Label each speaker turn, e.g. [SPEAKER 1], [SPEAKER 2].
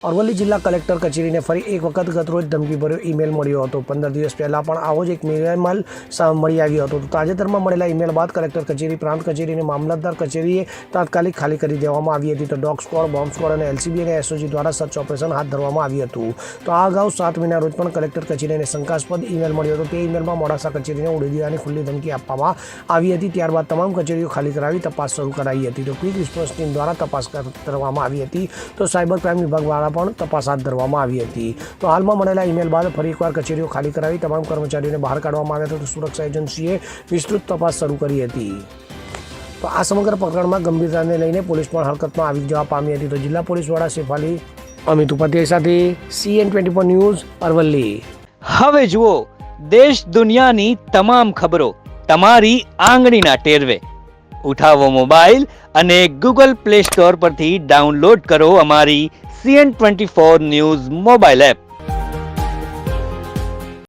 [SPEAKER 1] અરવલ્લી જિલ્લા કલેક્ટર કચેરીને ફરી એક વખત ગતરોજ ધમકીભર્યો ઈમેલ મળ્યો હતો। 15 દિવસ પહેલાં પણ આવો જ એક ઈમેલ મળી આવ્યો હતો। તો તાજેતરમાં મળેલા ઈમેલ બાદ કલેક્ટર કચેરી, પ્રાંત કચેરી અને મામલતદાર કચેરીએ તાત્કાલિક ખાલી કરી દેવામાં આવી હતી। તો ડોગ સ્ક્વોડ, બોમ્બ સ્ક્વોડ અને એલસીબી અને એસઓજી દ્વારા સર્ચ ઓપરેશન હાથ ધરવામાં આવ્યું હતું। તો આ અગાઉ 7 મેના રોજ પણ કલેક્ટર કચેરીને શંકાસ્પદ ઈમેલ મળ્યો હતો। તે ઈમેલમાં મોડાસા કચેરીને ઉડી દેવાની ખુલ્લી ધમકી આપવામાં આવી હતી। ત્યારબાદ તમામ કચેરીઓ ખાલી કરાવી તપાસ શરૂ કરાઈ હતી। તો ક્વિક રિસ્પોન્સ ટીમ દ્વારા તપાસ કરવામાં આવી હતી। તો સાયબર ક્રાઇમ વિભાગ દ્વારા પણ તપાસ હાથ ધરવામાં આવી હતી। તો હાલમાં મળેલા ઈમેલ બાદ ફરી એકવાર કચેરીઓ ખાલી કરાવી તમામ કર્મચારીઓને બહાર કાઢવામાં આવ્યા હતા। તો સુરક્ષા એજન્સીએ વિસ્તૃત તપાસ શરૂ કરી હતી। તો આ સમગ્ર પ્રકરણમાં ગંભીરતાને લઈને પોલીસ પણ હરકતમાં આવી જવા પામી હતી। તો જિલ્લા પોલીસ વડા શેફાલી અમિત ઉપાધ્યાય સાથે CN24 ન્યૂઝ અરવલ્લી।
[SPEAKER 2] હવે જુઓ દેશ દુનિયાની તમામ ખબરો તમારી આંગળીના ટેરવે। ઉઠાવો મોબાઈલ અને ગૂગલ પ્લે સ્ટોર પરથી ડાઉનલોડ કરો અમારી CN24 ન્યૂઝ મોબાઈલ એપ।